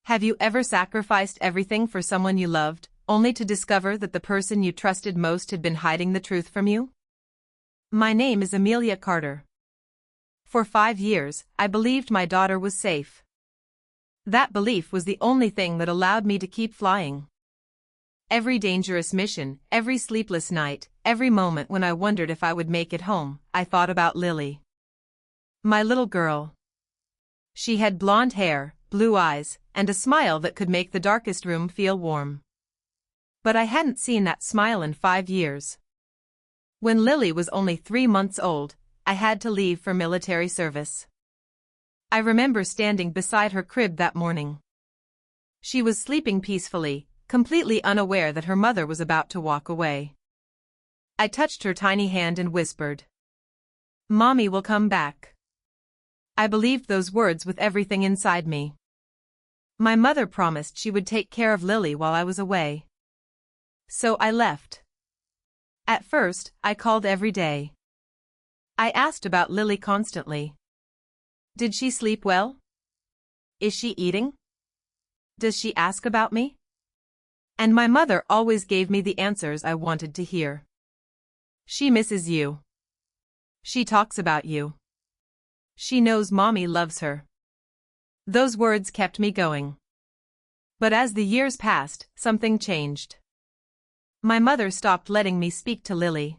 Have you ever sacrificed everything for someone you loved, only to discover that the person you trusted most had been hiding the truth from you? My name is Amelia Carter. For 5 years, I believed my daughter was safe. That belief was the only thing that allowed me to keep flying. Every dangerous mission, every sleepless night, every moment when I wondered if I would make it home, I thought about Lily. My little girl. She had blonde hair, blue eyes, and a smile that could make the darkest room feel warm. But I hadn't seen that smile in 5 years. When Lily was only 3 months old, I had to leave for military service. I remember standing beside her crib that morning. She was sleeping peacefully, completely unaware that her mother was about to walk away. I touched her tiny hand and whispered, "Mommy will come back." I believed those words with everything inside me. My mother promised she would take care of Lily while I was away. So I left. At first, I called every day. I asked about Lily constantly. Did she sleep well? Is she eating? Does she ask about me? And my mother always gave me the answers I wanted to hear. She misses you. She talks about you. She knows Mommy loves her. Those words kept me going. But as the years passed, something changed. My mother stopped letting me speak to Lily.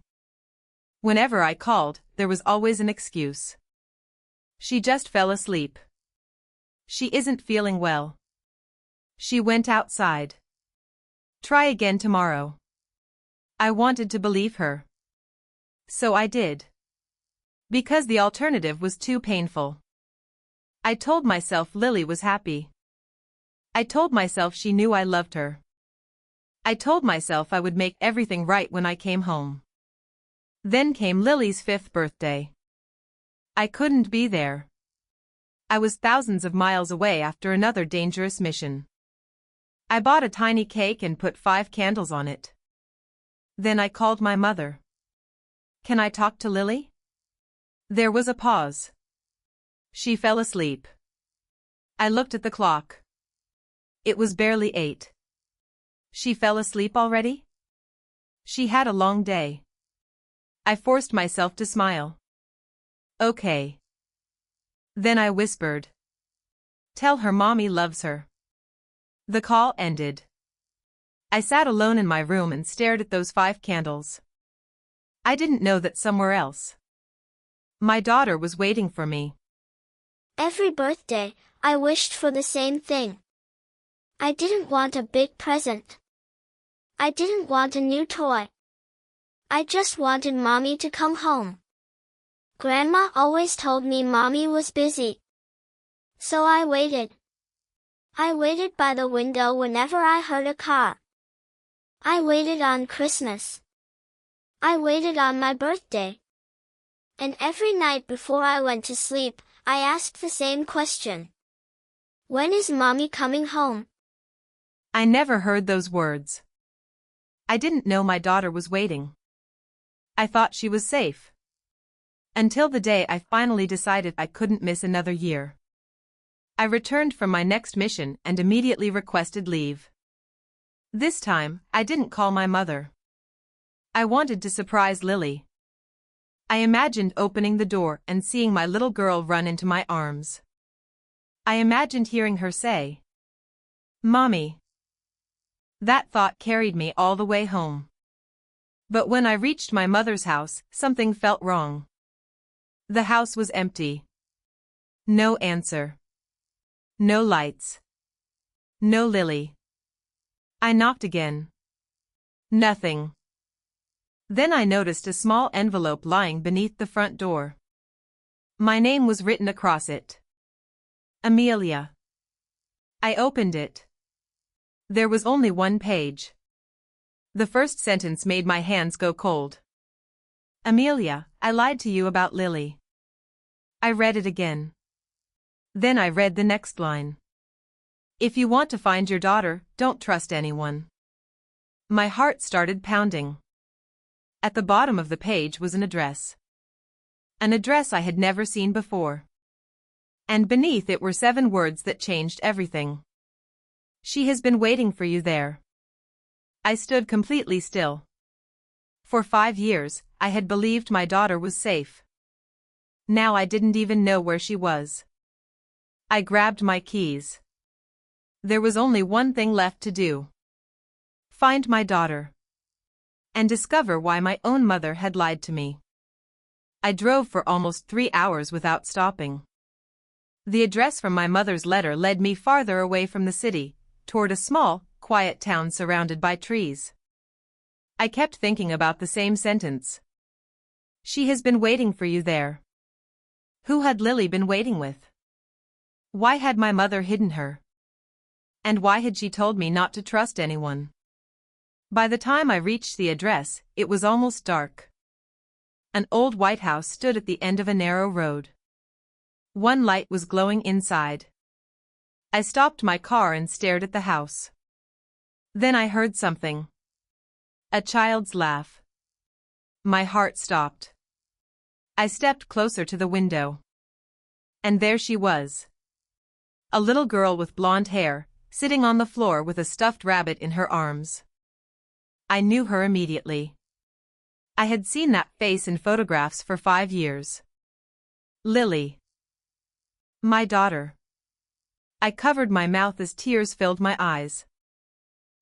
Whenever I called, there was always an excuse. She just fell asleep. She isn't feeling well. She went outside. Try again tomorrow. I wanted to believe her. So I did. Because the alternative was too painful. I told myself Lily was happy. I told myself she knew I loved her. I told myself I would make everything right when I came home. Then came Lily's 5th birthday. I couldn't be there. I was thousands of miles away after another dangerous mission. I bought a tiny cake and put 5 candles on it. Then I called my mother. "Can I talk to Lily?" There was a pause. She fell asleep. I looked at the clock. It was barely 8. She fell asleep already? She had a long day. I forced myself to smile. Okay. Then I whispered, "Tell her Mommy loves her." The call ended. I sat alone in my room and stared at those 5 candles. I didn't know that somewhere else, my daughter was waiting for me. Every birthday, I wished for the same thing. I didn't want a big present. I didn't want a new toy. I just wanted Mommy to come home. Grandma always told me Mommy was busy. So I waited. I waited by the window whenever I heard a car. I waited on Christmas. I waited on my birthday. And every night before I went to sleep, I asked the same question. When is Mommy coming home? I never heard those words. I didn't know my daughter was waiting. I thought she was safe. Until the day I finally decided I couldn't miss another year. I returned from my next mission and immediately requested leave. This time, I didn't call my mother. I wanted to surprise Lily. I imagined opening the door and seeing my little girl run into my arms. I imagined hearing her say, "Mommy." That thought carried me all the way home. But when I reached my mother's house, something felt wrong. The house was empty. No answer. No lights. No Lily. I knocked again. Nothing. Then I noticed a small envelope lying beneath the front door. My name was written across it. Amelia. I opened it. There was only 1 page. The first sentence made my hands go cold. "Amelia, I lied to you about Lily." I read it again. Then I read the next line. "If you want to find your daughter, don't trust anyone." My heart started pounding. At the bottom of the page was an address. An address I had never seen before. And beneath it were 7 words that changed everything. She has been waiting for you there. I stood completely still. For 5 years, I had believed my daughter was safe. Now I didn't even know where she was. I grabbed my keys. There was only one thing left to do. Find my daughter. And discover why my own mother had lied to me. I drove for almost 3 hours without stopping. The address from my mother's letter led me farther away from the city, toward a small, quiet town surrounded by trees. I kept thinking about the same sentence. She has been waiting for you there. Who had Lily been waiting with? Why had my mother hidden her? And why had she told me not to trust anyone? By the time I reached the address, it was almost dark. An old white house stood at the end of a narrow road. One light was glowing inside. I stopped my car and stared at the house. Then I heard something. A child's laugh. My heart stopped. I stepped closer to the window. And there she was. A little girl with blonde hair, sitting on the floor with a stuffed rabbit in her arms. I knew her immediately. I had seen that face in photographs for 5 years. Lily. My daughter. I covered my mouth as tears filled my eyes.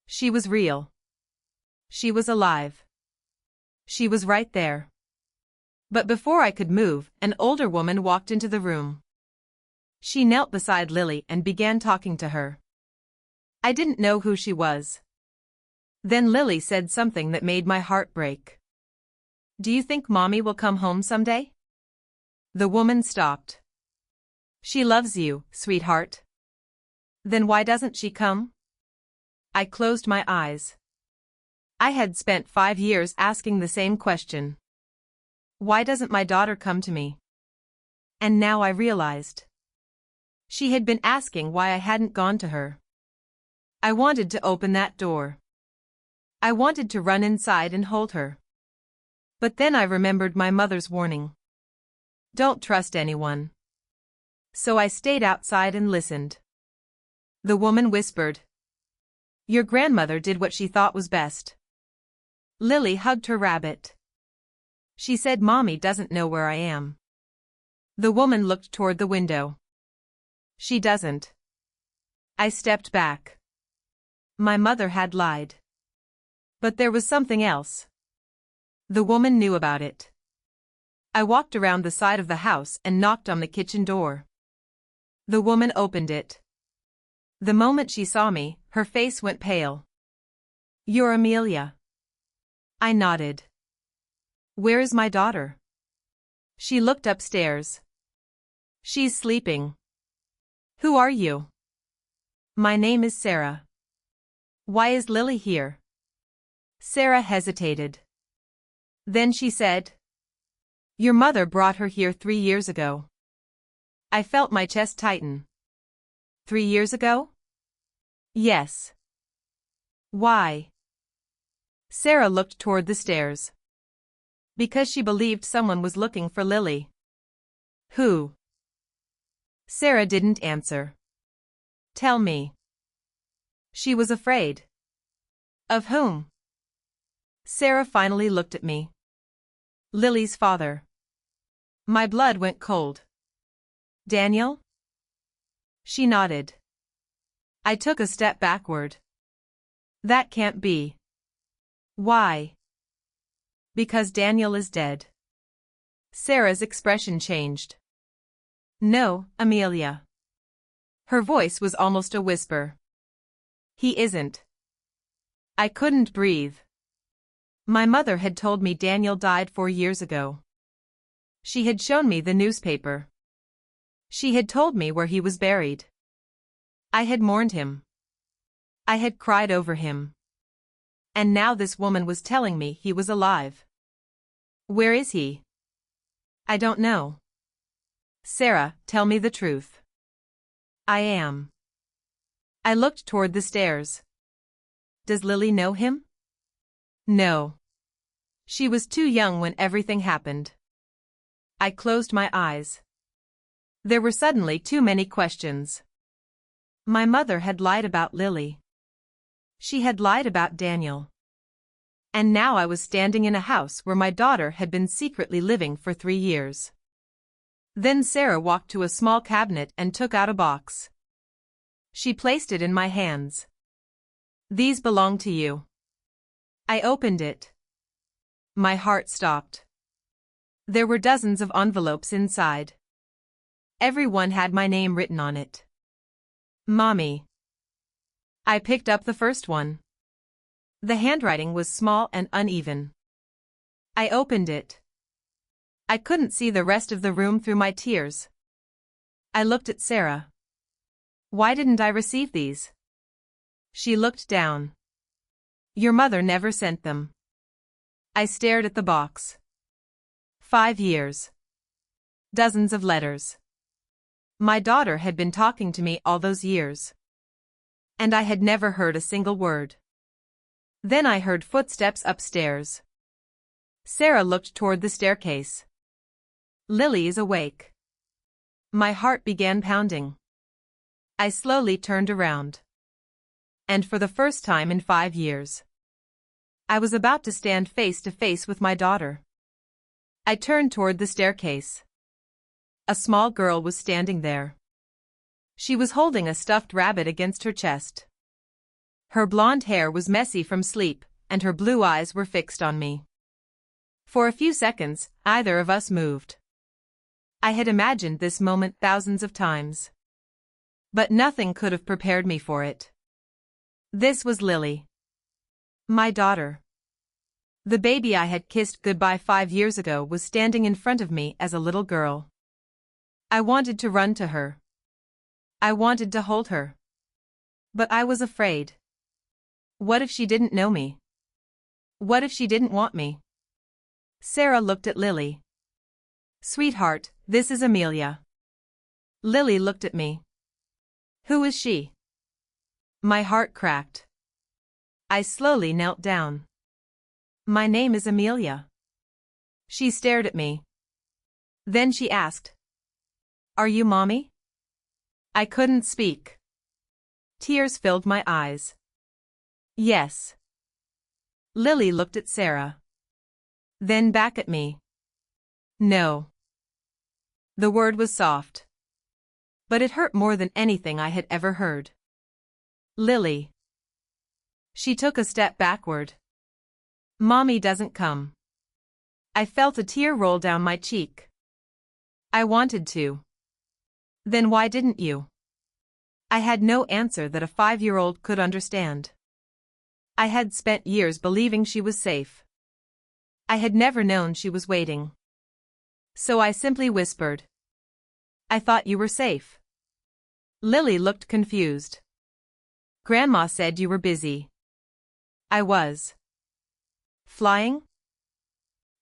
She was real. She was alive. She was right there. But before I could move, an older woman walked into the room. She knelt beside Lily and began talking to her. I didn't know who she was. Then Lily said something that made my heart break. Do you think Mommy will come home someday? The woman stopped. She loves you, sweetheart. Then why doesn't she come? I closed my eyes. I had spent 5 years asking the same question. Why doesn't my daughter come to me? And now I realized. She had been asking why I hadn't gone to her. I wanted to open that door. I wanted to run inside and hold her. But then I remembered my mother's warning. Don't trust anyone. So I stayed outside and listened. The woman whispered. Your grandmother did what she thought was best. Lily hugged her rabbit. She said Mommy doesn't know where I am. The woman looked toward the window. She doesn't. I stepped back. My mother had lied. But there was something else. The woman knew about it. I walked around the side of the house and knocked on the kitchen door. The woman opened it. The moment she saw me, her face went pale. You're Amelia. I nodded. Where is my daughter? She looked upstairs. She's sleeping. Who are you? My name is Sarah. Why is Lily here? Sarah hesitated. Then she said, Your mother brought her here 3 years ago. I felt my chest tighten. 3 years ago? Yes. Why? Sarah looked toward the stairs. Because she believed someone was looking for Lily. Who? Sarah didn't answer. Tell me. She was afraid. Of whom? Sarah finally looked at me. Lily's father. My blood went cold. Daniel? She nodded. I took a step backward. That can't be. Why? Because Daniel is dead. Sarah's expression changed. No, Amelia. Her voice was almost a whisper. He isn't. I couldn't breathe. My mother had told me Daniel died 4 years ago. She had shown me the newspaper. She had told me where he was buried. I had mourned him. I had cried over him. And now this woman was telling me he was alive. Where is he? I don't know. Sarah, tell me the truth. I am. I looked toward the stairs. Does Lily know him? No. She was too young when everything happened. I closed my eyes. There were suddenly too many questions. My mother had lied about Lily. She had lied about Daniel. And now I was standing in a house where my daughter had been secretly living for 3 years. Then Sarah walked to a small cabinet and took out a box. She placed it in my hands. These belong to you. I opened it. My heart stopped. There were dozens of envelopes inside. Every one had my name written on it. Mommy. I picked up the first one. The handwriting was small and uneven. I opened it. I couldn't see the rest of the room through my tears. I looked at Sarah. Why didn't I receive these? She looked down. Your mother never sent them. I stared at the box. 5 years. Dozens of letters. My daughter had been talking to me all those years. And I had never heard a single word. Then I heard footsteps upstairs. Sarah looked toward the staircase. Lily is awake. My heart began pounding. I slowly turned around. And for the first time in 5 years, I was about to stand face to face with my daughter. I turned toward the staircase. A small girl was standing there. She was holding a stuffed rabbit against her chest. Her blonde hair was messy from sleep, and her blue eyes were fixed on me. For a few seconds, neither of us moved. I had imagined this moment thousands of times. But nothing could have prepared me for it. This was Lily. My daughter. The baby I had kissed goodbye 5 years ago was standing in front of me as a little girl. I wanted to run to her. I wanted to hold her. But I was afraid. What if she didn't know me? What if she didn't want me? Sarah looked at Lily. Sweetheart, this is Amelia. Lily looked at me. Who is she? My heart cracked. I slowly knelt down. My name is Amelia. She stared at me. Then she asked, Are you Mommy? I couldn't speak. Tears filled my eyes. Yes. Lily looked at Sarah. Then back at me. No. The word was soft. But it hurt more than anything I had ever heard. Lily. She took a step backward. Mommy doesn't come. I felt a tear roll down my cheek. I wanted to. Then why didn't you? I had no answer that a 5-year-old could understand. I had spent years believing she was safe. I had never known she was waiting. So I simply whispered. I thought you were safe. Lily looked confused. Grandma said you were busy. I was. Flying?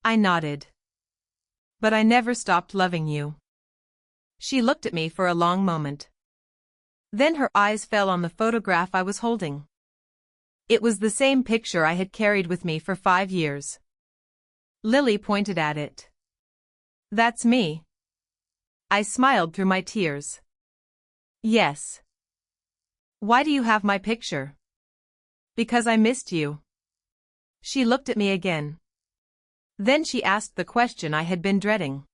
I nodded. But I never stopped loving you. She looked at me for a long moment. Then her eyes fell on the photograph I was holding. It was the same picture I had carried with me for 5 years. Lily pointed at it. That's me. I smiled through my tears. Yes. Why do you have my picture? Because I missed you. She looked at me again. Then she asked the question I had been dreading.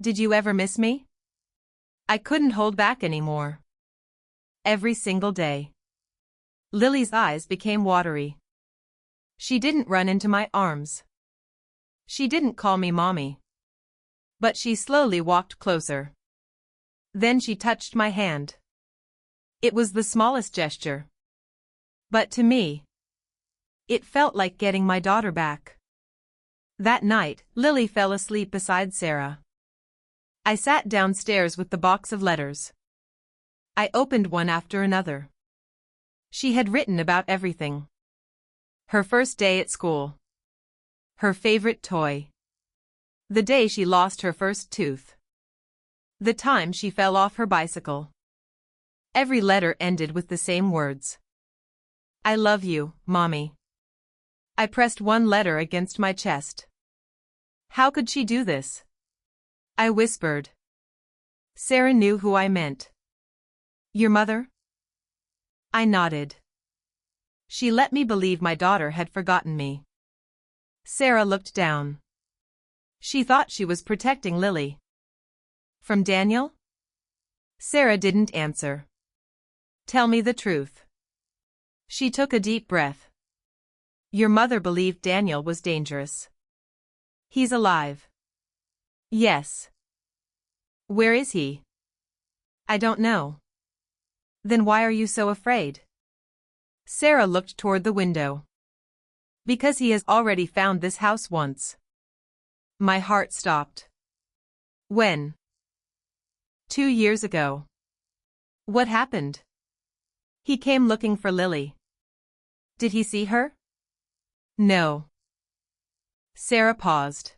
Did you ever miss me? I couldn't hold back anymore. Every single day. Lily's eyes became watery. She didn't run into my arms. She didn't call me Mommy. But she slowly walked closer. Then she touched my hand. It was the smallest gesture. But to me, it felt like getting my daughter back. That night, Lily fell asleep beside Sarah. I sat downstairs with the box of letters. I opened one after another. She had written about everything. Her first day at school. Her favorite toy. The day she lost her first tooth. The time she fell off her bicycle. Every letter ended with the same words. I love you, Mommy. I pressed one letter against my chest. How could she do this? I whispered. Sarah knew who I meant. Your mother? I nodded. She let me believe my daughter had forgotten me. Sarah looked down. She thought she was protecting Lily. From Daniel? Sarah didn't answer. Tell me the truth. She took a deep breath. Your mother believed Daniel was dangerous. He's alive. Yes. Where is he? I don't know. Then why are you so afraid? Sarah looked toward the window. Because he has already found this house once. My heart stopped. When? 2 years ago. What happened? He came looking for Lily. Did he see her? No. Sarah paused.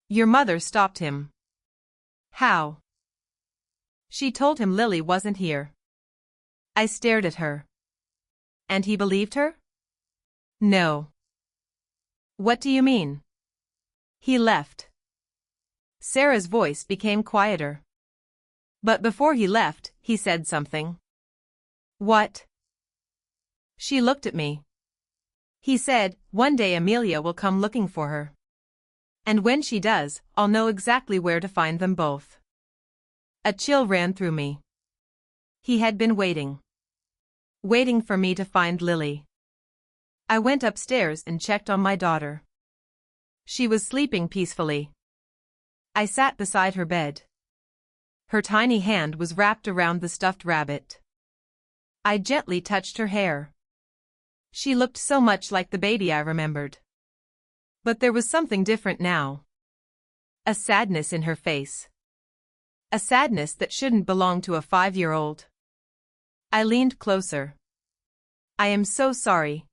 Your mother stopped him. How? She told him Lily wasn't here. I stared at her. And he believed her? No. What do you mean? He left. Sarah's voice became quieter. But before he left, he said something. What? She looked at me. He said, one day Amelia will come looking for her. And when she does, I'll know exactly where to find them both. A chill ran through me. He had been waiting. Waiting for me to find Lily. I went upstairs and checked on my daughter. She was sleeping peacefully. I sat beside her bed. Her tiny hand was wrapped around the stuffed rabbit. I gently touched her hair. She looked so much like the baby I remembered. But there was something different now. A sadness in her face. A sadness that shouldn't belong to a 5-year-old. I leaned closer. I am so sorry.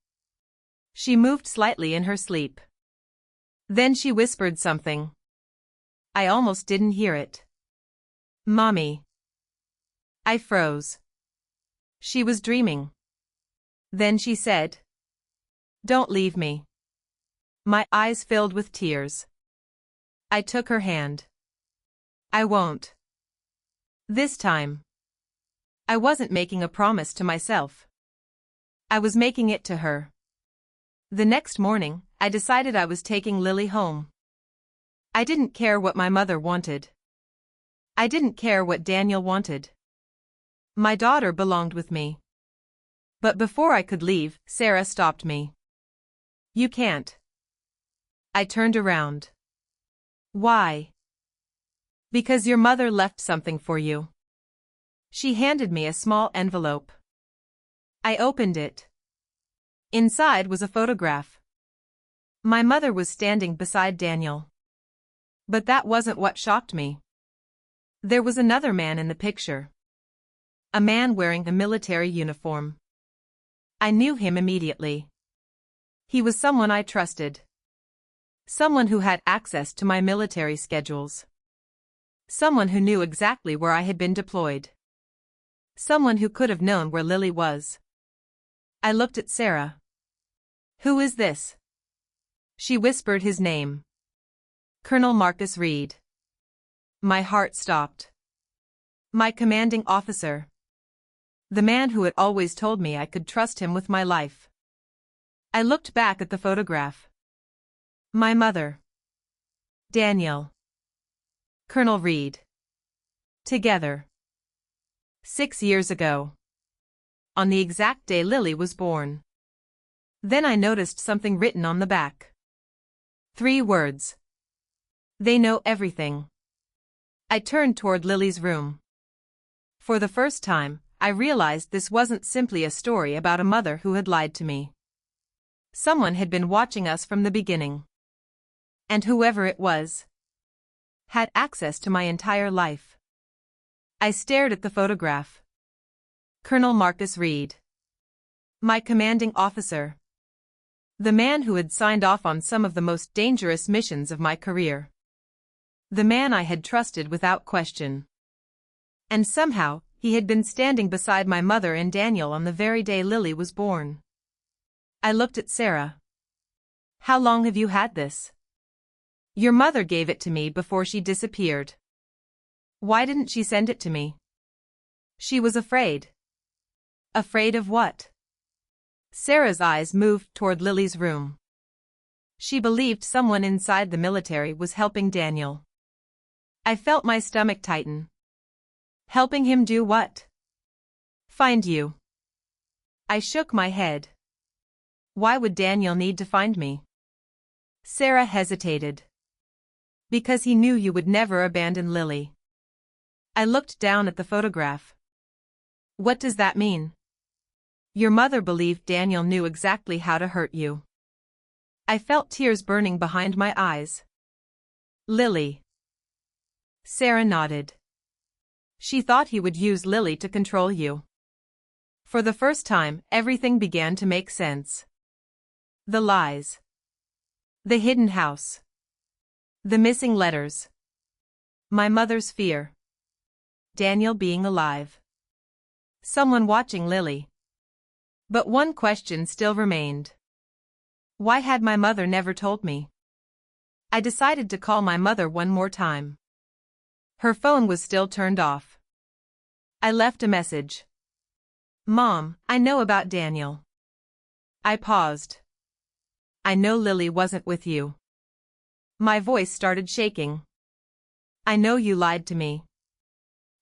She moved slightly in her sleep. Then she whispered something. I almost didn't hear it. Mommy. I froze. She was dreaming. Then she said, don't leave me. My eyes filled with tears. I took her hand. I won't. This time. I wasn't making a promise to myself. I was making it to her. The next morning, I decided I was taking Lily home. I didn't care what my mother wanted. I didn't care what Daniel wanted. My daughter belonged with me. But before I could leave, Sarah stopped me. You can't. I turned around. Why? Because your mother left something for you. She handed me a small envelope. I opened it. Inside was a photograph. My mother was standing beside Daniel. But that wasn't what shocked me. There was another man in the picture. A man wearing a military uniform. I knew him immediately. He was someone I trusted. Someone who had access to my military schedules. Someone who knew exactly where I had been deployed. Someone who could have known where Lily was. I looked at Sarah. Who is this? She whispered his name. Colonel Marcus Reed. My heart stopped. My commanding officer. The man who had always told me I could trust him with my life. I looked back at the photograph. My mother. Daniel. Colonel Reed. Together. 6 years ago. On the exact day Lily was born. Then I noticed something written on the back. 3 words. They know everything. I turned toward Lily's room. For the first time, I realized this wasn't simply a story about a mother who had lied to me. Someone had been watching us from the beginning. And whoever it was, had access to my entire life. I stared at the photograph. Colonel Marcus Reed. My commanding officer. The man who had signed off on some of the most dangerous missions of my career. The man I had trusted without question. And somehow, he had been standing beside my mother and Daniel on the very day Lily was born. I looked at Sarah. How long have you had this? Your mother gave it to me before she disappeared. Why didn't she send it to me? She was afraid. Afraid of what? Sarah's eyes moved toward Lily's room. She believed someone inside the military was helping Daniel. I felt my stomach tighten. Helping him do what? Find you. I shook my head. Why would Daniel need to find me? Sarah hesitated. Because he knew you would never abandon Lily. I looked down at the photograph. What does that mean? Your mother believed Daniel knew exactly how to hurt you. I felt tears burning behind my eyes. Lily. Sarah nodded. She thought he would use Lily to control you. For the first time, everything began to make sense. The lies. The hidden house. The missing letters. My mother's fear. Daniel being alive. Someone watching Lily. But one question still remained. Why had my mother never told me? I decided to call my mother one more time. Her phone was still turned off. I left a message. Mom, I know about Daniel. I paused. I know Lily wasn't with you. My voice started shaking. I know you lied to me.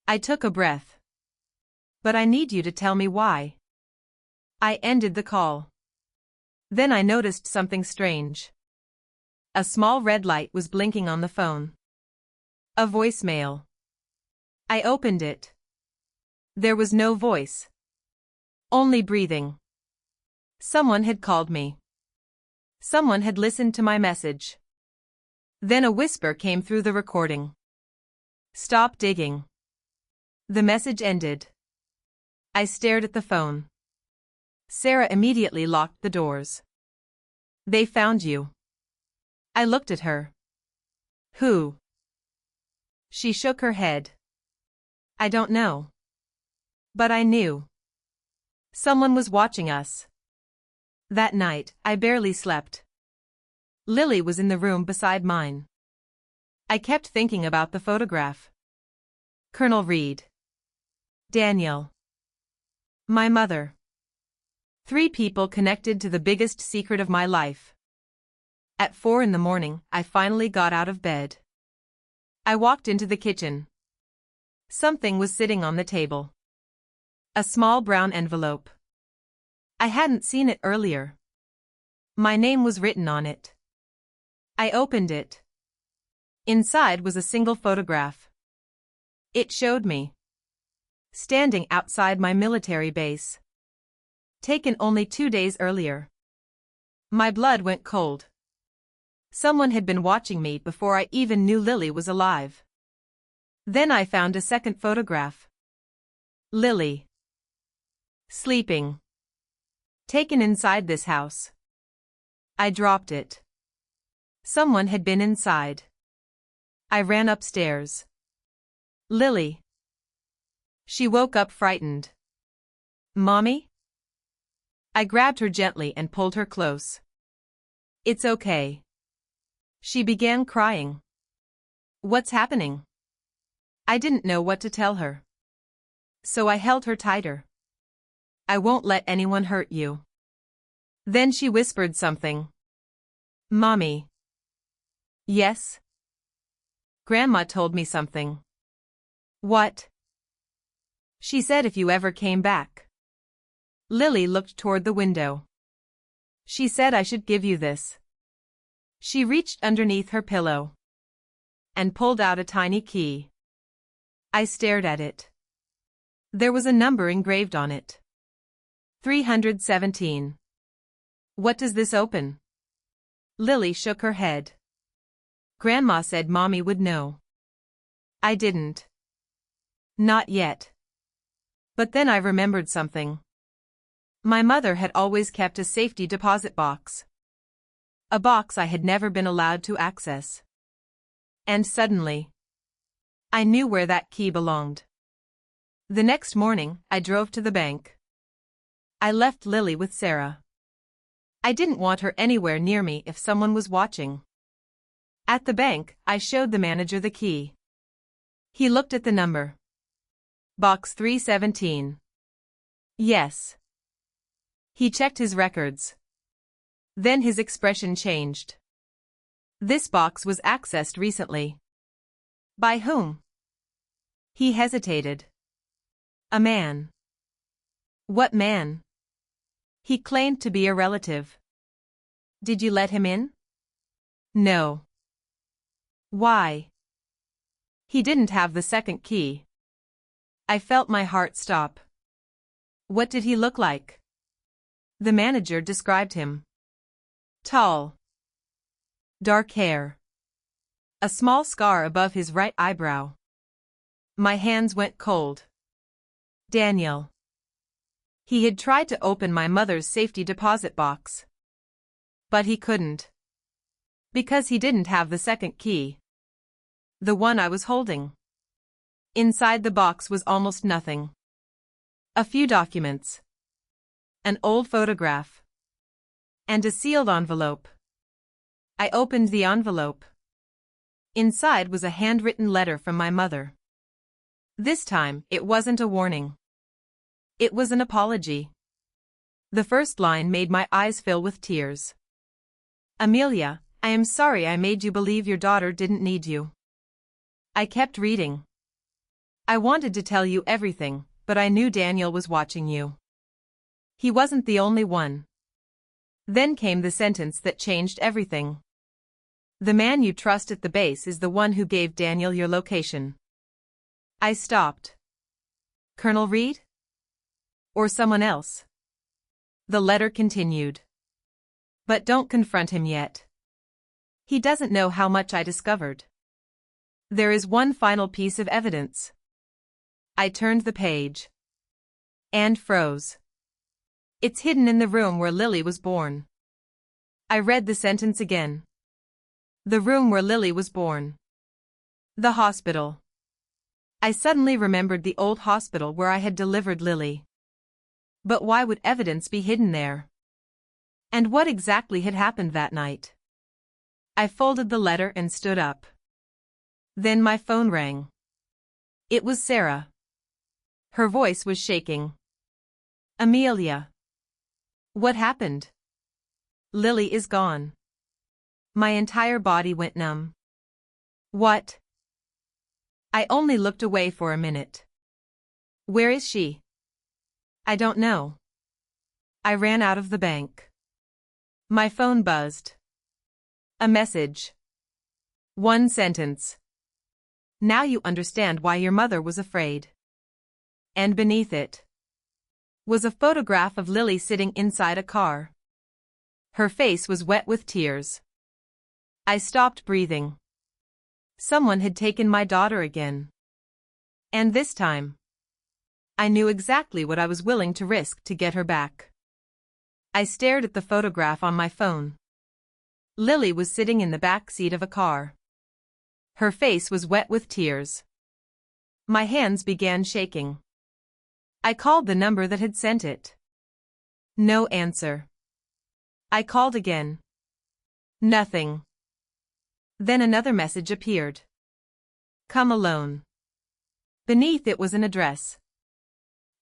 I took a breath. But I need you to tell me why. I ended the call. Then I noticed something strange. A small red light was blinking on the phone. A voicemail. I opened it. There was no voice. Only breathing. Someone had called me. Someone had listened to my message. Then a whisper came through the recording. Stop digging. The message ended. I stared at the phone. Sarah immediately locked the doors. They found you. I looked at her. Who? She shook her head. I don't know. But I knew. Someone was watching us. That night, I barely slept. Lily was in the room beside mine. I kept thinking about the photograph. Colonel Reed. Daniel. My mother. 3 people connected to the biggest secret of my life. At 4 a.m, I finally got out of bed. I walked into the kitchen. Something was sitting on the table. A small brown envelope. I hadn't seen it earlier. My name was written on it. I opened it. Inside was a single photograph. It showed me standing outside my military base. Taken only 2 days earlier. My blood went cold. Someone had been watching me before I even knew Lily was alive. Then I found a second photograph. Lily. Sleeping. Taken inside this house. I dropped it. Someone had been inside. I ran upstairs. Lily. She woke up frightened. Mommy? I grabbed her gently and pulled her close. It's okay. She began crying. What's happening? I didn't know what to tell her. So I held her tighter. I won't let anyone hurt you. Then she whispered something. Mommy. Yes? Grandma told me something. What? She said if you ever came back. Lily looked toward the window. She said I should give you this. She reached underneath her pillow and pulled out a tiny key. I stared at it. There was a number engraved on it. 317. What does this open? Lily shook her head. Grandma said Mommy would know. I didn't. Not yet. But then I remembered something. My mother had always kept a safety deposit box. A box I had never been allowed to access. And suddenly, I knew where that key belonged. The next morning, I drove to the bank. I left Lily with Sarah. I didn't want her anywhere near me if someone was watching. At the bank, I showed the manager the key. He looked at the number. Box 317. Yes. He checked his records. Then his expression changed. This box was accessed recently. By whom? He hesitated. A man. What man? He claimed to be a relative. Did you let him in? No. Why? He didn't have the second key. I felt my heart stop. What did he look like? The manager described him. Tall. Dark hair. A small scar above his right eyebrow. My hands went cold. Daniel. He had tried to open my mother's safety deposit box. But he couldn't. Because he didn't have the second key. The one I was holding. Inside the box was almost nothing. A few documents. An old photograph. And a sealed envelope. I opened the envelope. Inside was a handwritten letter from my mother. This time, it wasn't a warning. It was an apology. The first line made my eyes fill with tears. Amelia, I am sorry I made you believe your daughter didn't need you. I kept reading. I wanted to tell you everything, but I knew Daniel was watching you. He wasn't the only one. Then came the sentence that changed everything. The man you trust at the base is the one who gave Daniel your location. I stopped. Colonel Reed? Or someone else? The letter continued. But don't confront him yet. He doesn't know how much I discovered. There is one final piece of evidence. I turned the page. And froze. It's hidden in the room where Lily was born. I read the sentence again. The room where Lily was born. The hospital. I suddenly remembered the old hospital where I had delivered Lily. But why would evidence be hidden there? And what exactly had happened that night? I folded the letter and stood up. Then my phone rang. It was Sarah. Her voice was shaking. Amelia. What happened? Lily is gone. My entire body went numb. What? I only looked away for a minute. Where is she? I don't know. I ran out of the bank. My phone buzzed. A message. One sentence. Now you understand why your mother was afraid. And beneath it was a photograph of Lily sitting inside a car. Her face was wet with tears. I stopped breathing. Someone had taken my daughter again. And this time, I knew exactly what I was willing to risk to get her back. I stared at the photograph on my phone. Lily was sitting in the back seat of a car. Her face was wet with tears. My hands began shaking. I called the number that had sent it. No answer. I called again. Nothing. Then another message appeared. Come alone. Beneath it was an address.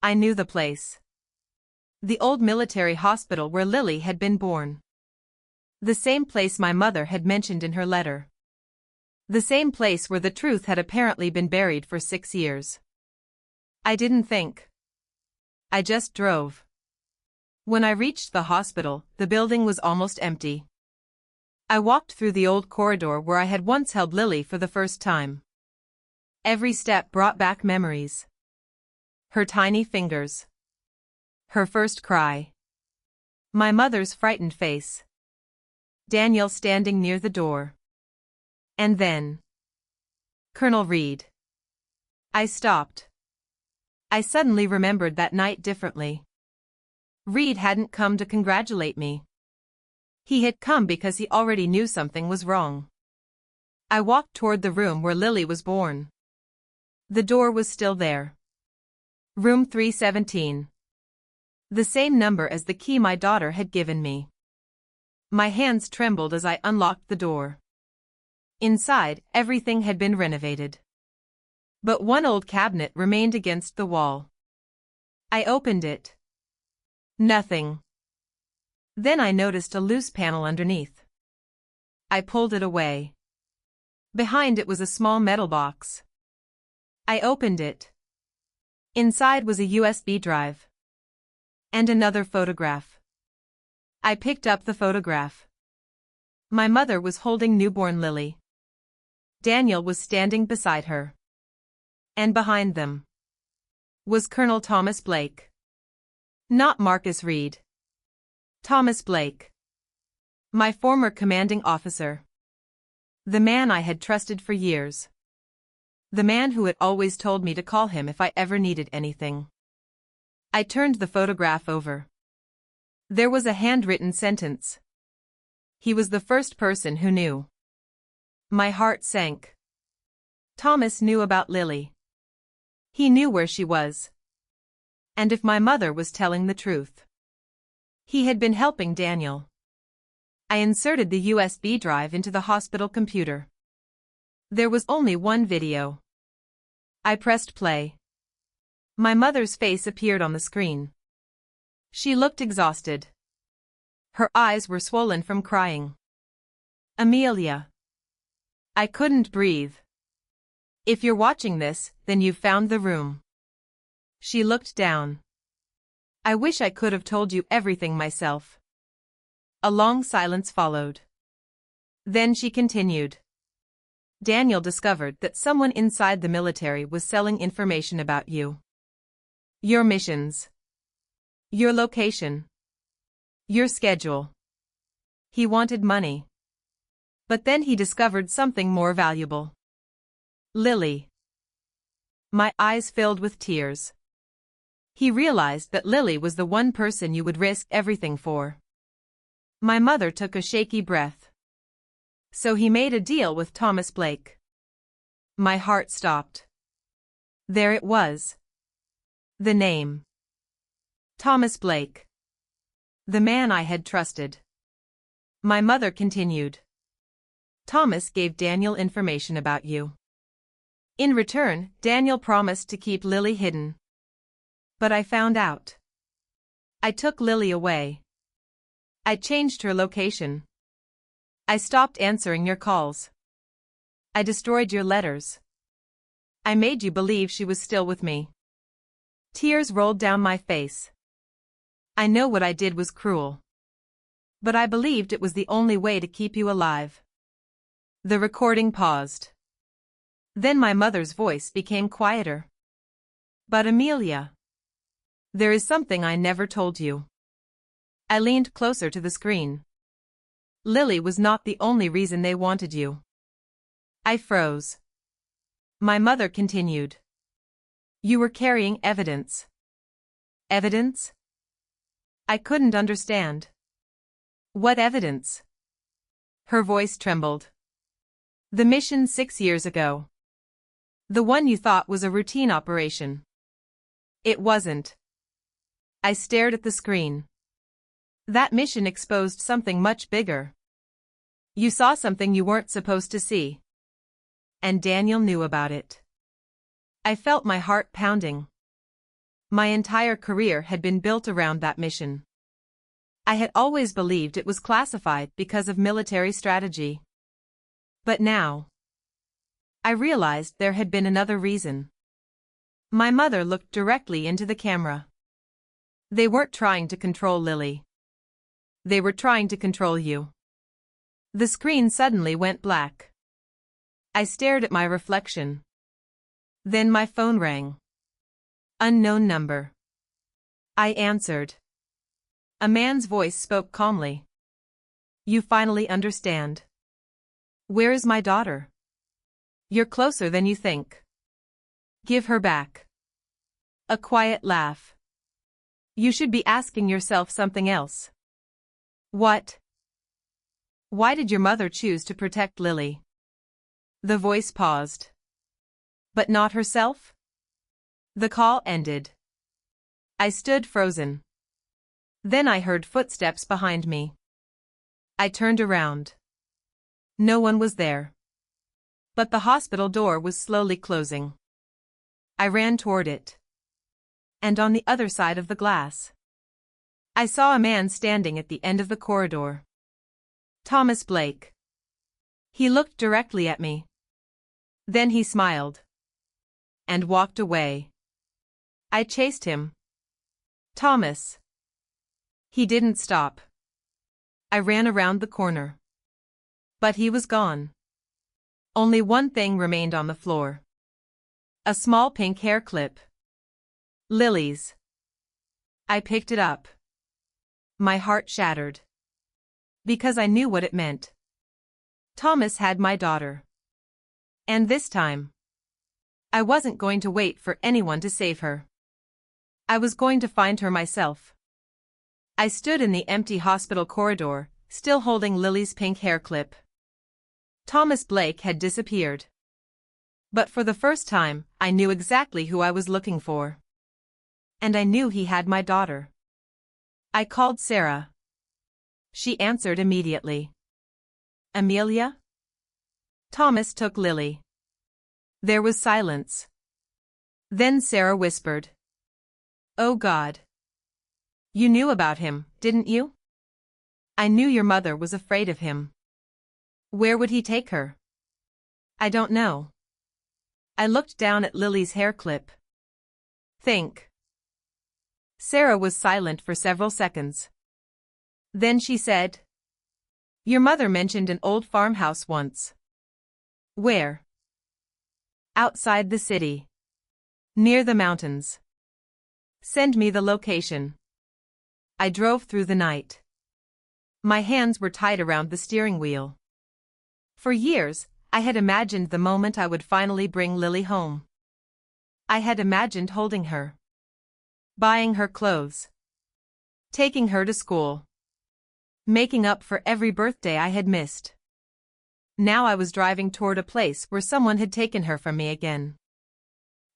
I knew the place. The old military hospital where Lily had been born. The same place my mother had mentioned in her letter. The same place where the truth had apparently been buried for 6 years. I didn't think. I just drove. When I reached the hospital, the building was almost empty. I walked through the old corridor where I had once held Lily for the first time. Every step brought back memories. Her tiny fingers. Her first cry. My mother's frightened face. Daniel standing near the door. And then. Colonel Reed. I stopped. I suddenly remembered that night differently. Reed hadn't come to congratulate me. He had come because he already knew something was wrong. I walked toward the room where Lily was born. The door was still there. Room 317. The same number as the key my daughter had given me. My hands trembled as I unlocked the door. Inside, everything had been renovated. But one old cabinet remained against the wall. I opened it. Nothing. Then I noticed a loose panel underneath. I pulled it away. Behind it was a small metal box. I opened it. Inside was a USB drive. And another photograph. I picked up the photograph. My mother was holding newborn Lily. Daniel was standing beside her. And behind them was Colonel Thomas Blake. Not Marcus Reed. Thomas Blake. My former commanding officer. The man I had trusted for years. The man who had always told me to call him if I ever needed anything. I turned the photograph over. There was a handwritten sentence. He was the first person who knew. My heart sank. Thomas knew about Lily. He knew where she was. And if my mother was telling the truth. He had been helping Daniel. I inserted the USB drive into the hospital computer. There was only one video. I pressed play. My mother's face appeared on the screen. She looked exhausted. Her eyes were swollen from crying. Amelia. I couldn't breathe. If you're watching this, then you've found the room. She looked down. I wish I could have told you everything myself. A long silence followed. Then she continued. Daniel discovered that someone inside the military was selling information about you. Your missions. Your location. Your schedule. He wanted money. But then he discovered something more valuable. Lily. My eyes filled with tears. He realized that Lily was the one person you would risk everything for. My mother took a shaky breath. So he made a deal with Thomas Blake. My heart stopped. There it was. The name. Thomas Blake. The man I had trusted. My mother continued. Thomas gave Daniel information about you. In return, Daniel promised to keep Lily hidden. But I found out. I took Lily away. I changed her location. I stopped answering your calls. I destroyed your letters. I made you believe she was still with me. Tears rolled down my face. I know what I did was cruel. But I believed it was the only way to keep you alive. The recording paused. Then my mother's voice became quieter. But Amelia. There is something I never told you. I leaned closer to the screen. Lily was not the only reason they wanted you. I froze. My mother continued. You were carrying evidence. Evidence? I couldn't understand. What evidence? Her voice trembled. The mission 6 years ago. The one you thought was a routine operation. It wasn't. I stared at the screen. That mission exposed something much bigger. You saw something you weren't supposed to see. And Daniel knew about it. I felt my heart pounding. My entire career had been built around that mission. I had always believed it was classified because of military strategy. But now, I realized there had been another reason. My mother looked directly into the camera. They weren't trying to control Lily. They were trying to control you. The screen suddenly went black. I stared at my reflection. Then my phone rang. Unknown number. I answered. A man's voice spoke calmly. You finally understand. Where is my daughter? You're closer than you think. Give her back. A quiet laugh. You should be asking yourself something else. What? Why did your mother choose to protect Lily? The voice paused. But not herself? The call ended. I stood frozen. Then I heard footsteps behind me. I turned around. No one was there. But the hospital door was slowly closing. I ran toward it. And on the other side of the glass, I saw a man standing at the end of the corridor. Thomas Blake. He looked directly at me. Then he smiled. And walked away. I chased him. Thomas. He didn't stop. I ran around the corner. But he was gone. Only one thing remained on the floor. A small pink hair clip. Lily's. I picked it up. My heart shattered. Because I knew what it meant. Thomas had my daughter. And this time, I wasn't going to wait for anyone to save her. I was going to find her myself. I stood in the empty hospital corridor, still holding Lily's pink hair clip. Thomas Blake had disappeared. But for the first time, I knew exactly who I was looking for. And I knew he had my daughter. I called Sarah. She answered immediately. Amelia? Thomas took Lily. There was silence. Then Sarah whispered. Oh God. You knew about him, didn't you? I knew your mother was afraid of him. Where would he take her? I don't know. I looked down at Lily's hair clip. Think. Sarah was silent for several seconds. Then she said, your mother mentioned an old farmhouse once. Where? Outside the city. Near the mountains. Send me the location. I drove through the night. My hands were tied around the steering wheel. For years, I had imagined the moment I would finally bring Lily home. I had imagined holding her. Buying her clothes. Taking her to school. Making up for every birthday I had missed. Now I was driving toward a place where someone had taken her from me again.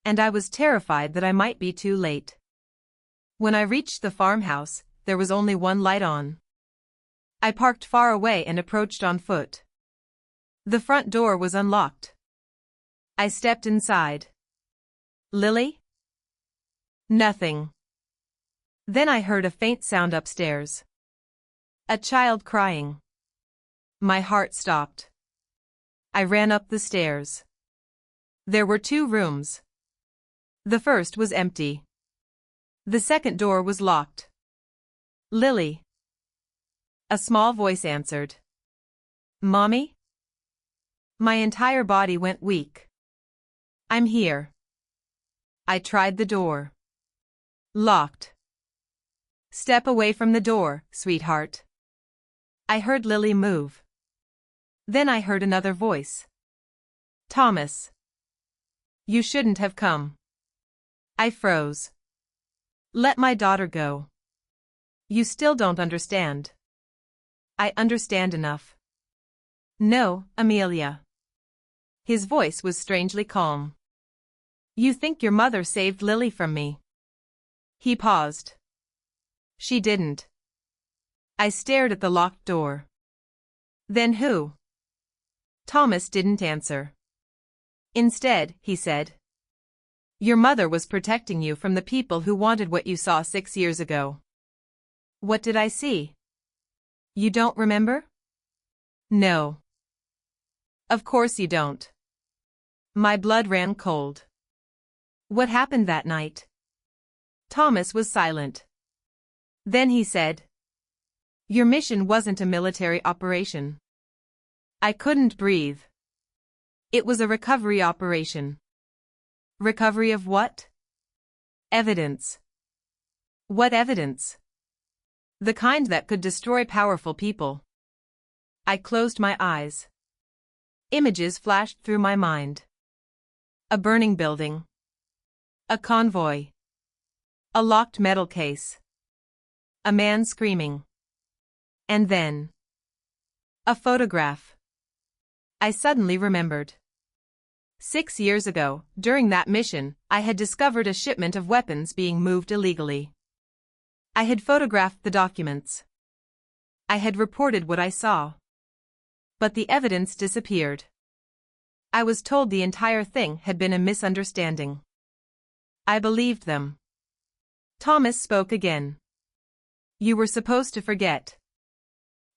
And I was terrified that I might be too late. When I reached the farmhouse, there was only one light on. I parked far away and approached on foot. The front door was unlocked. I stepped inside. Lily? Nothing. Then I heard a faint sound upstairs. A child crying. My heart stopped. I ran up the stairs. There were 2 rooms. The first was empty. The second door was locked. Lily. A small voice answered. Mommy? My entire body went weak. I'm here. I tried the door. Locked. Step away from the door, sweetheart. I heard Lily move. Then I heard another voice. Thomas. You shouldn't have come. I froze. Let my daughter go. You still don't understand. I understand enough. No, Amelia. His voice was strangely calm. You think your mother saved Lily from me? He paused. She didn't. I stared at the locked door. Then who? Thomas didn't answer. Instead, he said. Your mother was protecting you from the people who wanted what you saw 6 years ago. What did I see? You don't remember? No. Of course you don't. My blood ran cold. What happened that night? Thomas was silent. Then he said. Your mission wasn't a military operation. I couldn't breathe. It was a recovery operation. Recovery of what? Evidence. What evidence? The kind that could destroy powerful people. I closed my eyes. Images flashed through my mind. A burning building. A convoy. A locked metal case. A man screaming. And then. A photograph. I suddenly remembered. 6 years ago, during that mission, I had discovered a shipment of weapons being moved illegally. I had photographed the documents. I had reported what I saw. But the evidence disappeared. I was told the entire thing had been a misunderstanding. I believed them. Thomas spoke again. You were supposed to forget.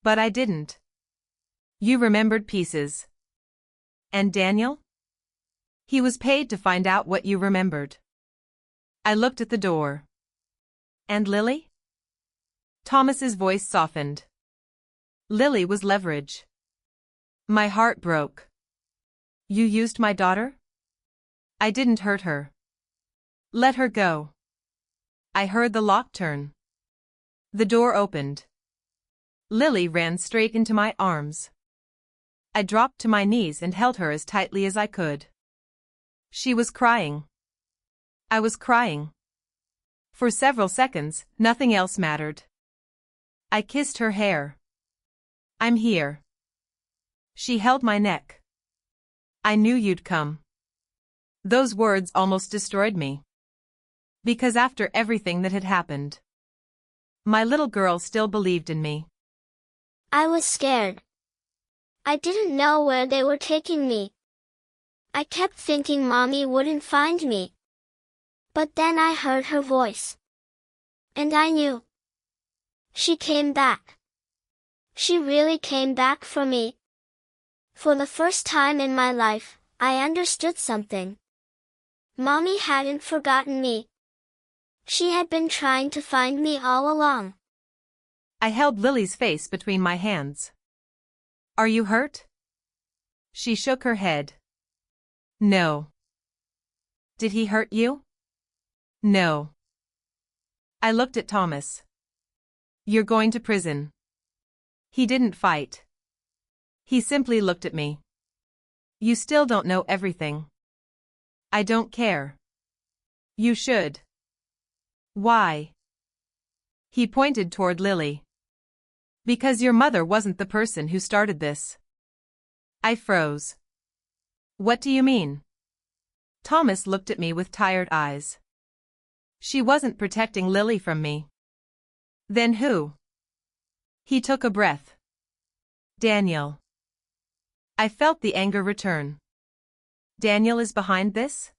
But I didn't. You remembered pieces. And Daniel? He was paid to find out what you remembered. I looked at the door. And Lily? Thomas's voice softened. Lily was leverage. My heart broke. You used my daughter? I didn't hurt her. Let her go. I heard the lock turn. The door opened. Lily ran straight into my arms. I dropped to my knees and held her as tightly as I could. She was crying. I was crying. For several seconds, nothing else mattered. I kissed her hair. I'm here. She held my neck. I knew you'd come. Those words almost destroyed me. Because after everything that had happened, my little girl still believed in me. I was scared. I didn't know where they were taking me. I kept thinking Mommy wouldn't find me. But then I heard her voice. And I knew. She came back. She really came back for me. For the first time in my life, I understood something. Mommy hadn't forgotten me. She had been trying to find me all along. I held Lily's face between my hands. Are you hurt? She shook her head. No. Did he hurt you? No. I looked at Thomas. You're going to prison. He didn't fight. He simply looked at me. You still don't know everything. I don't care. You should. Why? He pointed toward Lily. Because your mother wasn't the person who started this. I froze. What do you mean? Thomas looked at me with tired eyes. She wasn't protecting Lily from me. Then who? He took a breath. Daniel. I felt the anger return. Daniel is behind this?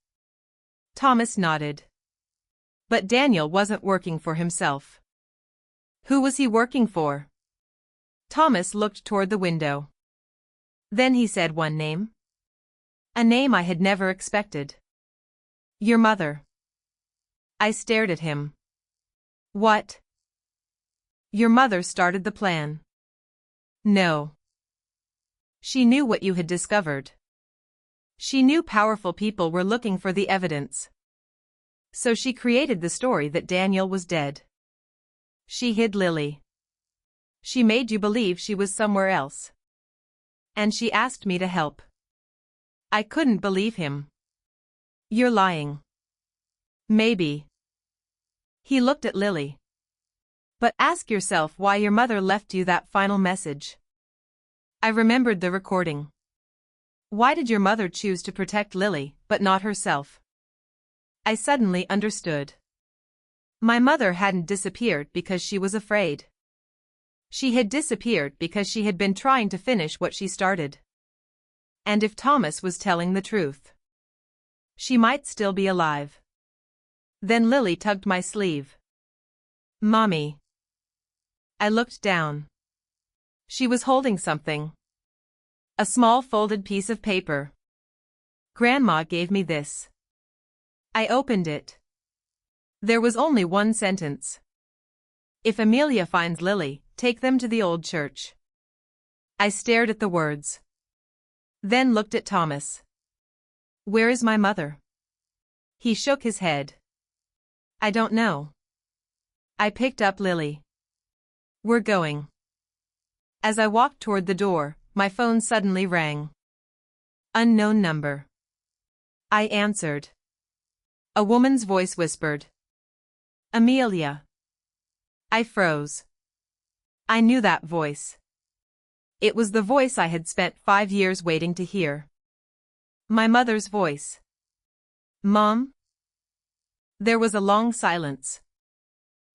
Thomas nodded. But Daniel wasn't working for himself. Who was he working for? Thomas looked toward the window. Then he said one name. A name I had never expected. Your mother. I stared at him. What? Your mother started the plan. No. She knew what you had discovered. She knew powerful people were looking for the evidence. So she created the story that Daniel was dead. She hid Lily. She made you believe she was somewhere else. And she asked me to help. I couldn't believe him. You're lying. Maybe. He looked at Lily. But ask yourself why your mother left you that final message. I remembered the recording. Why did your mother choose to protect Lily, but not herself? I suddenly understood. My mother hadn't disappeared because she was afraid. She had disappeared because she had been trying to finish what she started. And if Thomas was telling the truth, she might still be alive. Then Lily tugged my sleeve. Mommy. I looked down. She was holding something. A small folded piece of paper. Grandma gave me this. I opened it. There was only one sentence. If Amelia finds Lily, take them to the old church. I stared at the words. Then looked at Thomas. Where is my mother? He shook his head. I don't know. I picked up Lily. We're going. As I walked toward the door, my phone suddenly rang. Unknown number. I answered. A woman's voice whispered. Amelia. I froze. I knew that voice. It was the voice I had spent 5 years waiting to hear. My mother's voice. Mom? There was a long silence.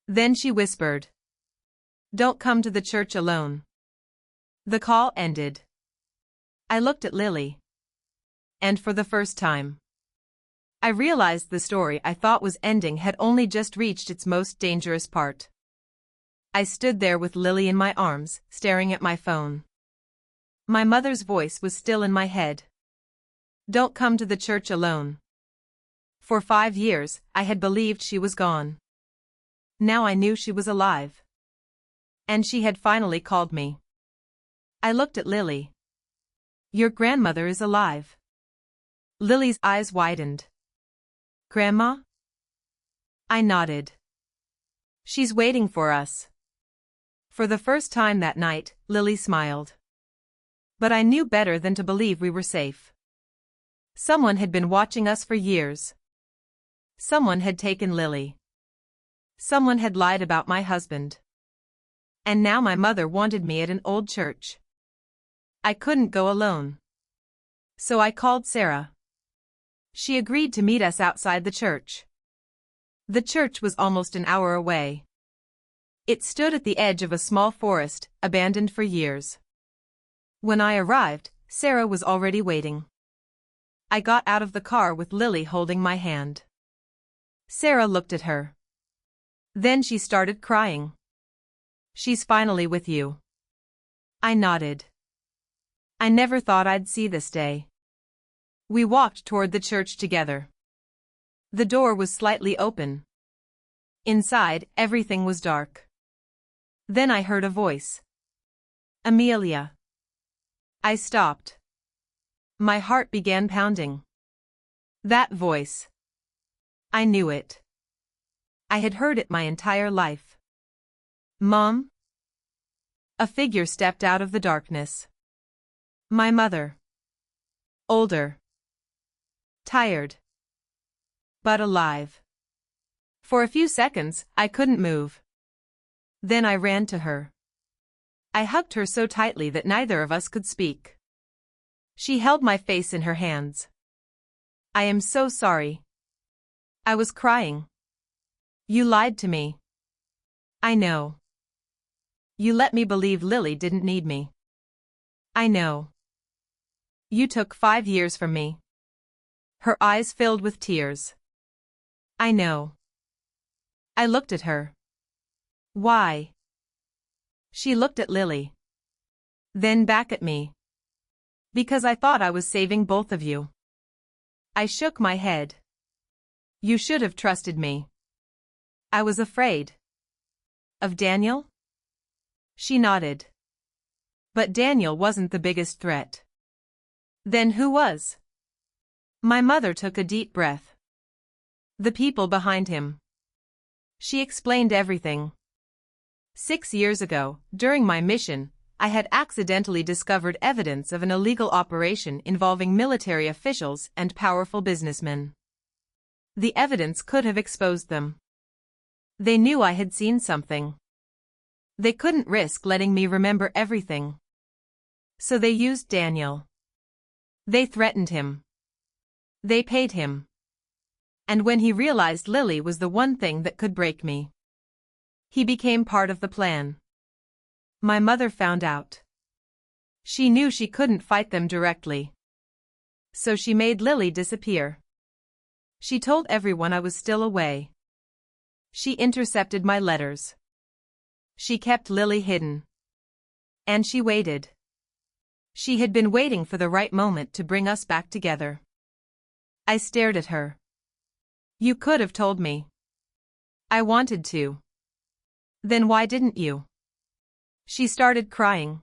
Then she whispered. Don't come to the church alone. The call ended. I looked at Lily. And for the first time, I realized the story I thought was ending had only just reached its most dangerous part. I stood there with Lily in my arms, staring at my phone. My mother's voice was still in my head. Don't come to the church alone. For 5 years, I had believed she was gone. Now I knew she was alive. And she had finally called me. I looked at Lily. Your grandmother is alive. Lily's eyes widened. Grandma? I nodded. She's waiting for us. For the first time that night, Lily smiled. But I knew better than to believe we were safe. Someone had been watching us for years. Someone had taken Lily. Someone had lied about my husband. And now my mother wanted me at an old church. I couldn't go alone. So I called Sarah. She agreed to meet us outside the church. The church was almost an hour away. It stood at the edge of a small forest, abandoned for years. When I arrived, Sarah was already waiting. I got out of the car with Lily holding my hand. Sarah looked at her. Then she started crying. She's finally with you. I nodded. I never thought I'd see this day. We walked toward the church together. The door was slightly open. Inside, everything was dark. Then I heard a voice. Amelia. I stopped. My heart began pounding. That voice. I knew it. I had heard it my entire life. Mom? A figure stepped out of the darkness. My mother. Older. Tired. But alive. For a few seconds, I couldn't move. Then I ran to her. I hugged her so tightly that neither of us could speak. She held my face in her hands. I am so sorry. I was crying. You lied to me. I know. You let me believe Lily didn't need me. I know. You took 5 years from me. Her eyes filled with tears. I know. I looked at her. Why? She looked at Lily. Then back at me. Because I thought I was saving both of you. I shook my head. You should have trusted me. I was afraid. Of Daniel? She nodded. But Daniel wasn't the biggest threat. Then who was? My mother took a deep breath. The people behind him. She explained everything. 6 years ago, during my mission, I had accidentally discovered evidence of an illegal operation involving military officials and powerful businessmen. The evidence could have exposed them. They knew I had seen something. They couldn't risk letting me remember everything. So they used Daniel. They threatened him. They paid him. And when he realized Lily was the one thing that could break me, he became part of the plan. My mother found out. She knew she couldn't fight them directly. So she made Lily disappear. She told everyone I was still away. She intercepted my letters. She kept Lily hidden. And she waited. She had been waiting for the right moment to bring us back together. I stared at her. You could have told me. I wanted to. Then why didn't you? She started crying.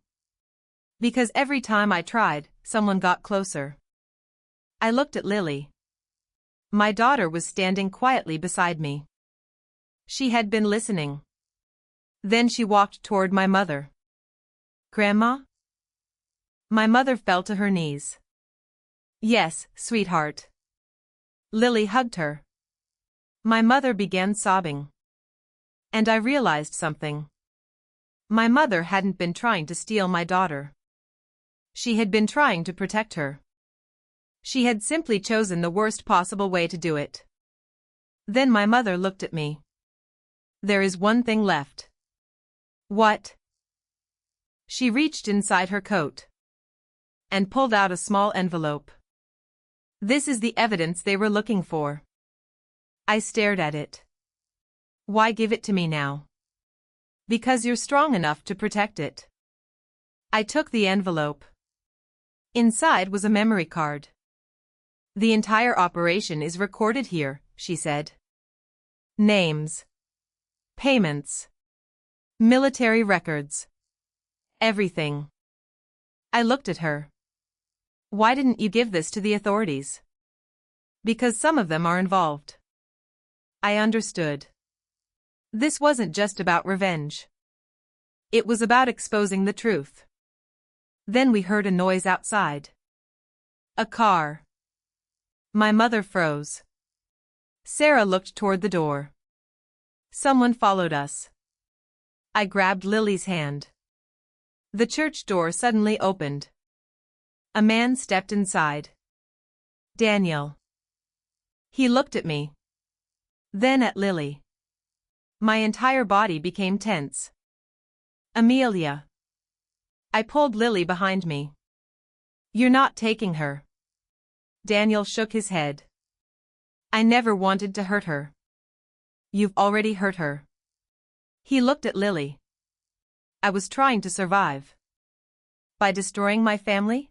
Because every time I tried, someone got closer. I looked at Lily. My daughter was standing quietly beside me. She had been listening. Then she walked toward my mother. Grandma? My mother fell to her knees. Yes, sweetheart. Lily hugged her. My mother began sobbing. And I realized something. My mother hadn't been trying to steal my daughter. She had been trying to protect her. She had simply chosen the worst possible way to do it. Then my mother looked at me. There is one thing left. What? She reached inside her coat and pulled out a small envelope. This is the evidence they were looking for. I stared at it. Why give it to me now? Because you're strong enough to protect it. I took the envelope. Inside was a memory card. The entire operation is recorded here, she said. Names. Payments. Military records. Everything. I looked at her. Why didn't you give this to the authorities? Because some of them are involved. I understood. This wasn't just about revenge. It was about exposing the truth. Then we heard a noise outside. A car. My mother froze. Sarah looked toward the door. Someone followed us. I grabbed Lily's hand. The church door suddenly opened. A man stepped inside. Daniel. He looked at me. Then at Lily. My entire body became tense. Amelia. I pulled Lily behind me. You're not taking her. Daniel shook his head. I never wanted to hurt her. You've already hurt her. He looked at Lily. I was trying to survive. By destroying my family?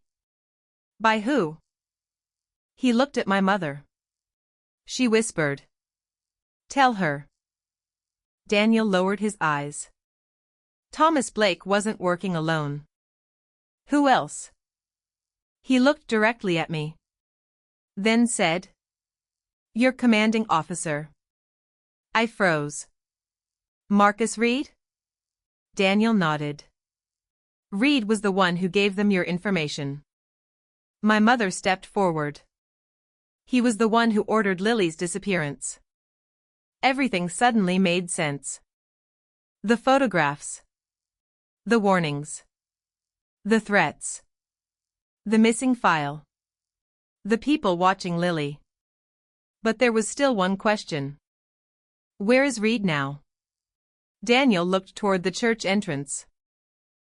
By who? He looked at my mother. She whispered. Tell her. Daniel lowered his eyes. Thomas Blake wasn't working alone. Who else? He looked directly at me. Then said, Your commanding officer. I froze. Marcus Reed? Daniel nodded. Reed was the one who gave them your information. My mother stepped forward. He was the one who ordered Lily's disappearance. Everything suddenly made sense. The photographs. The warnings. The threats. The missing file. The people watching Lily. But there was still one question. Where is Reed now? Daniel looked toward the church entrance.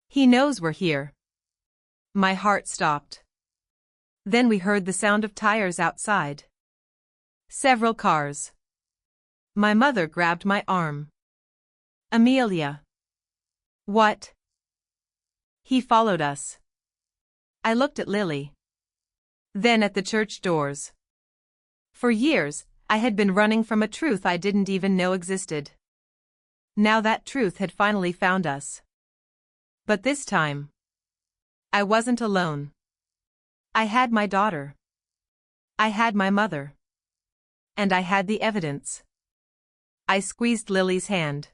He knows we're here. My heart stopped. Then we heard the sound of tires outside. Several cars. My mother grabbed my arm. Amelia. What? He followed us. I looked at Lily. Then at the church doors. For years, I had been running from a truth I didn't even know existed. Now that truth had finally found us. But this time, I wasn't alone. I had my daughter. I had my mother. And I had the evidence. I squeezed Lily's hand.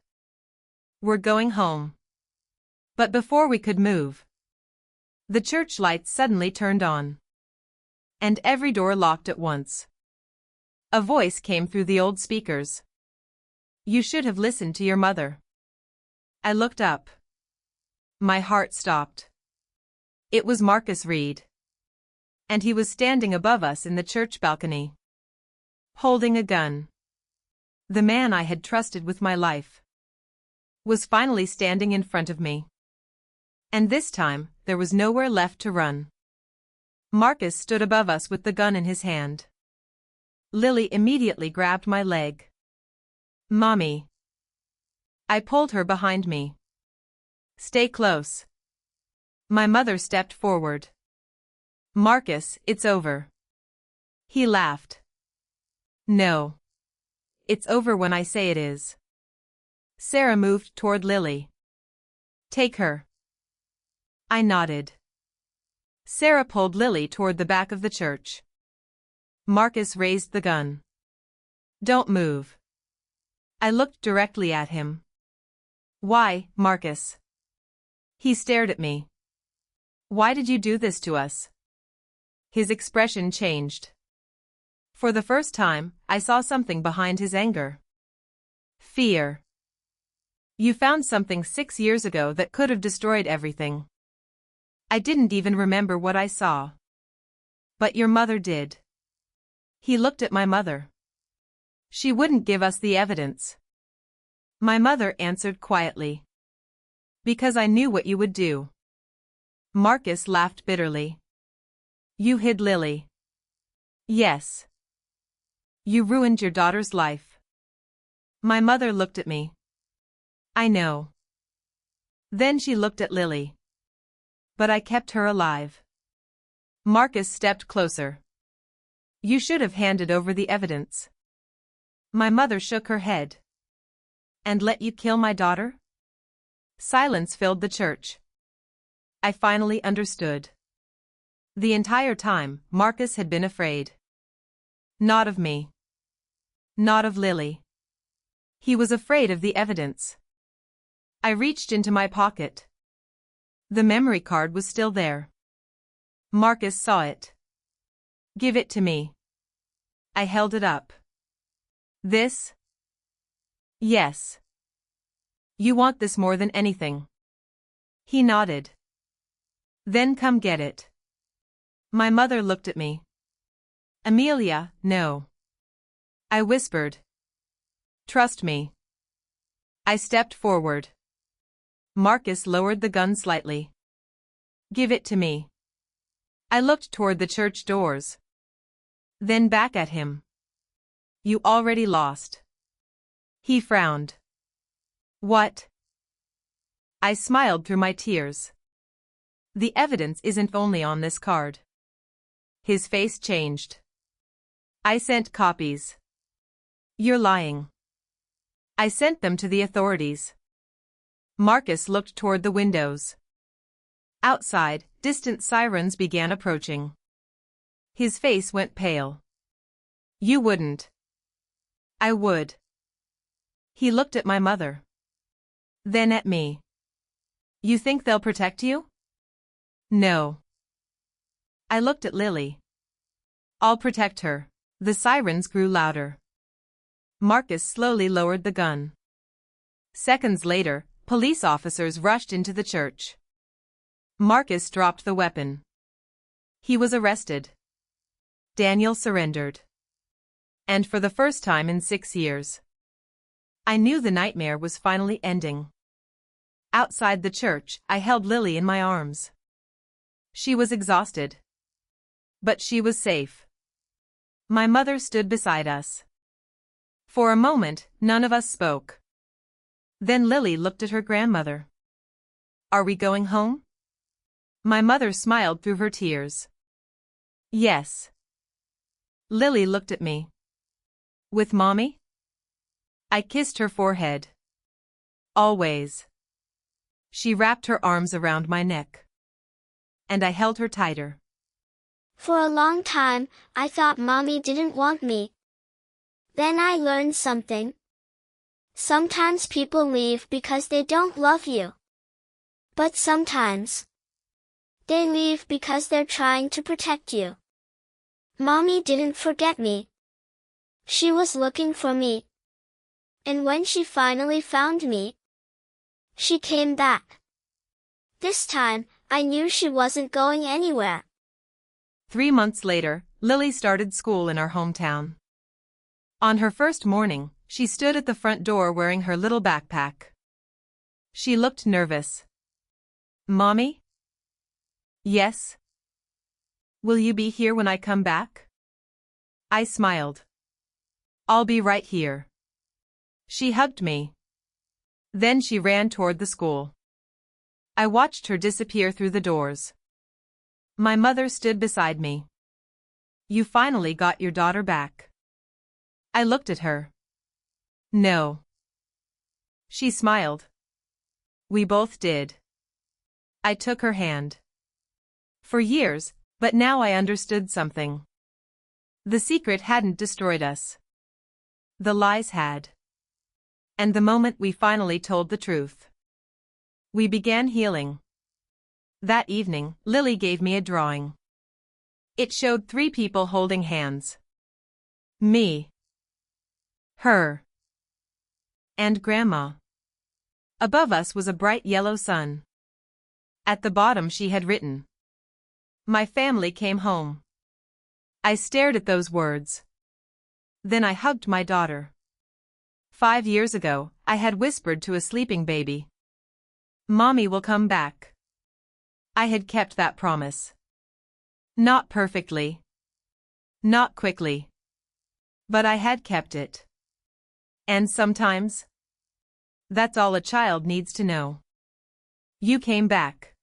We're going home. But before we could move, the church lights suddenly turned on. And every door locked at once. A voice came through the old speakers. You should have listened to your mother. I looked up. My heart stopped. It was Marcus Reed. And he was standing above us in the church balcony. Holding a gun. The man I had trusted with my life was finally standing in front of me. And this time, there was nowhere left to run. Marcus stood above us with the gun in his hand. Lily immediately grabbed my leg. Mommy. I pulled her behind me. Stay close. My mother stepped forward. Marcus, it's over. He laughed. No. It's over when I say it is. Sarah moved toward Lily. Take her. I nodded. Sarah pulled Lily toward the back of the church. Marcus raised the gun. Don't move. I looked directly at him. Why, Marcus? He stared at me. Why did you do this to us? His expression changed. For the first time, I saw something behind his anger. Fear. You found something 6 years ago that could have destroyed everything. I didn't even remember what I saw. But your mother did. He looked at my mother. She wouldn't give us the evidence. My mother answered quietly. Because I knew what you would do. Marcus laughed bitterly. You hid Lily. Yes. You ruined your daughter's life. My mother looked at me. I know. Then she looked at Lily. But I kept her alive. Marcus stepped closer. You should have handed over the evidence. My mother shook her head. And let you kill my daughter? Silence filled the church. I finally understood. The entire time, Marcus had been afraid. Not of me. Not of Lily. He was afraid of the evidence. I reached into my pocket. The memory card was still there. Marcus saw it. Give it to me. I held it up. This? Yes. You want this more than anything. He nodded. Then come get it. My mother looked at me. Amelia, no. I whispered. Trust me. I stepped forward. Marcus lowered the gun slightly. Give it to me. I looked toward the church doors. Then back at him. You already lost. He frowned. What? I smiled through my tears. The evidence isn't only on this card. His face changed. I sent copies. You're lying. I sent them to the authorities. Marcus looked toward the windows. Outside, distant sirens began approaching. His face went pale. You wouldn't. I would. He looked at my mother. Then at me. You think they'll protect you? No. I looked at Lily. I'll protect her. The sirens grew louder. Marcus slowly lowered the gun. Seconds later, police officers rushed into the church. Marcus dropped the weapon. He was arrested. Daniel surrendered. And for the first time in 6 years, I knew the nightmare was finally ending. Outside the church, I held Lily in my arms. She was exhausted. But she was safe. My mother stood beside us. For a moment, none of us spoke. Then Lily looked at her grandmother. Are we going home? My mother smiled through her tears. Yes. Lily looked at me. With Mommy? I kissed her forehead. Always. She wrapped her arms around my neck. And I held her tighter. For a long time, I thought Mommy didn't want me. Then I learned something. Sometimes people leave because they don't love you. But sometimes, they leave because they're trying to protect you. Mommy didn't forget me. She was looking for me. And when she finally found me, she came back. This time, I knew she wasn't going anywhere. 3 months later, Lily started school in our hometown. On her first morning, she stood at the front door wearing her little backpack. She looked nervous. Mommy? Yes? Will you be here when I come back? I smiled. I'll be right here. She hugged me. Then she ran toward the school. I watched her disappear through the doors. My mother stood beside me. You finally got your daughter back. I looked at her. No. She smiled. We both did. I took her hand. For years, but now I understood something. The secret hadn't destroyed us. The lies had. And the moment we finally told the truth, we began healing. That evening, Lily gave me a drawing. It showed 3 people holding hands. Me. Her. And Grandma. Above us was a bright yellow sun. At the bottom she had written, "My family came home." I stared at those words. Then I hugged my daughter. 5 years ago, I had whispered to a sleeping baby, "Mommy will come back." I had kept that promise. Not perfectly. Not quickly. But I had kept it. And sometimes, that's all a child needs to know. You came back.